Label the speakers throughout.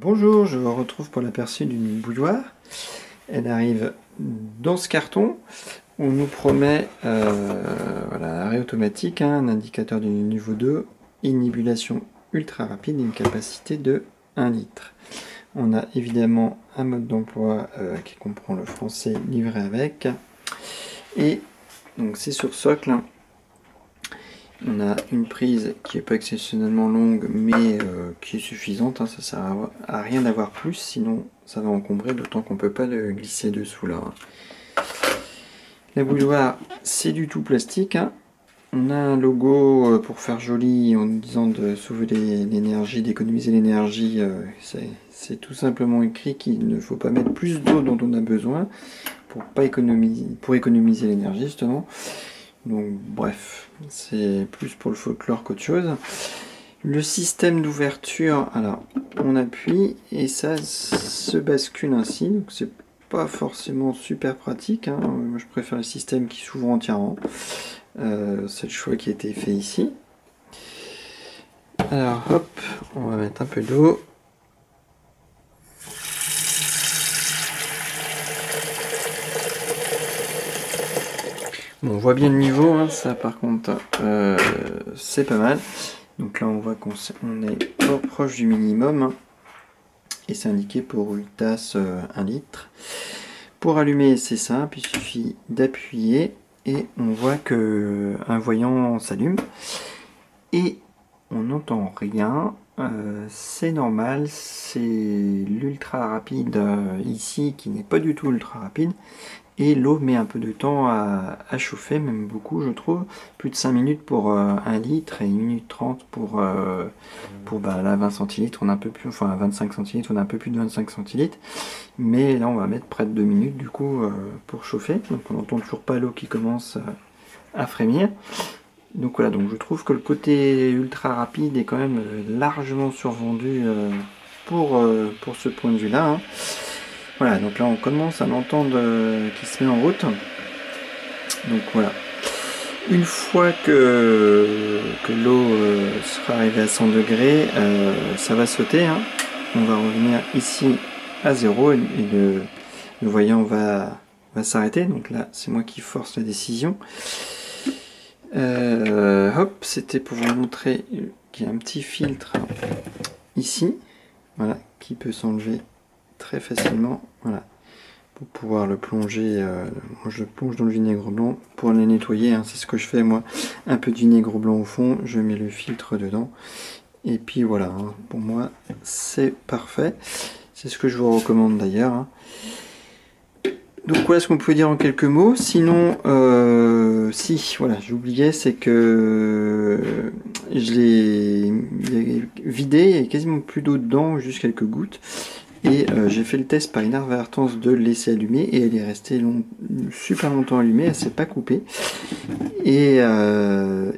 Speaker 1: Bonjour, je vous retrouve pour l'aperçu d'une bouilloire. Elle arrive dans ce carton. On nous promet voilà, arrêt automatique, un indicateur du niveau 2, inhibulation ultra rapide et une capacité de 1 litre. On a évidemment un mode d'emploi qui comprend le français livré avec. Et donc c'est sur socle. On a une prise qui n'est pas exceptionnellement longue, mais qui est suffisante. Ça ne sert à rien d'avoir plus, sinon ça va encombrer, d'autant qu'on ne peut pas le glisser dessous là. La bouilloire, c'est du tout plastique. On a un logo pour faire joli en nous disant de sauver l'énergie, d'économiser l'énergie. C'est tout simplement écrit qu'il ne faut pas mettre plus d'eau dont on a besoin pour économiser l'énergie justement. Donc bref, c'est plus pour le folklore qu'autre chose. Le système d'ouverture, alors on appuie et ça se bascule ainsi, donc c'est pas forcément super pratique. Moi je préfère le système qui s'ouvre entièrement. C'est le choix qui a été fait ici. Alors hop, on va mettre un peu d'eau. Bon, on voit bien le niveau, ça par contre c'est pas mal. Donc là on voit qu'on est proche du minimum. Et c'est indiqué pour une tasse 1 litre. Pour allumer c'est simple, il suffit d'appuyer et on voit que un voyant s'allume. Et on n'entend rien. C'est normal, c'est l'ultra rapide ici qui n'est pas du tout ultra rapide. Et l'eau met un peu de temps à chauffer, même beaucoup je trouve. Plus de 5 minutes pour 1 litre et 1 minute 30 pour là, 20 centilitres. On a un peu plus, enfin 25 centilitres, on a un peu plus de 25 centilitres. Mais là on va mettre près de 2 minutes du coup pour chauffer. Donc on n'entend toujours pas l'eau qui commence à frémir. Donc voilà, donc je trouve que le côté ultra rapide est quand même largement survendu pour ce point de vue là. Voilà, donc là on commence à l'entendre qui se met en route. Donc voilà. Une fois que l'eau sera arrivée à 100 degrés, ça va sauter. On va revenir ici à 0 et le voyant va s'arrêter. Donc là, c'est moi qui force la décision. Hop, c'était pour vous montrer qu'il y a un petit filtre ici, voilà, qui peut s'enlever très facilement, voilà, pour pouvoir le plonger. Moi je le plonge dans le vinaigre blanc pour le nettoyer, c'est ce que je fais moi, un peu de vinaigre blanc au fond, je mets le filtre dedans et puis voilà, pour moi c'est parfait, c'est ce que je vous recommande d'ailleurs. Donc voilà ce qu'on peut dire en quelques mots. Sinon, si, voilà, j'oubliais, c'est que je l'ai vidé, il y a quasiment plus d'eau dedans, juste quelques gouttes. Et j'ai fait le test par inadvertance de le laisser allumer et elle est restée super longtemps allumée, elle s'est pas coupée. Et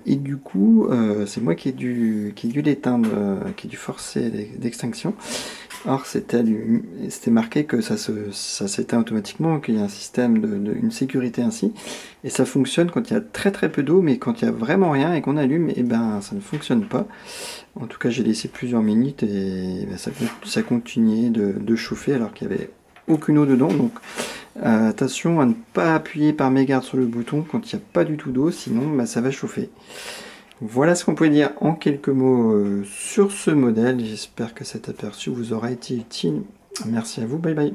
Speaker 1: du coup, c'est moi qui ai dû l'éteindre, qui ai dû forcer l'extinction. Or c'était marqué que ça s'éteint automatiquement, qu'il y a un système une sécurité ainsi. Et ça fonctionne quand il y a très peu d'eau, mais quand il y a vraiment rien et qu'on allume, et ben ça ne fonctionne pas. En tout cas j'ai laissé plusieurs minutes et ben, ça continuait de chauffer alors qu'il n'y avait aucune eau dedans. Donc attention à ne pas appuyer par mégarde sur le bouton quand il n'y a pas du tout d'eau, sinon ben, ça va chauffer. Voilà ce qu'on peut dire en quelques mots sur ce modèle. J'espère que cet aperçu vous aura été utile. Merci à vous, bye bye.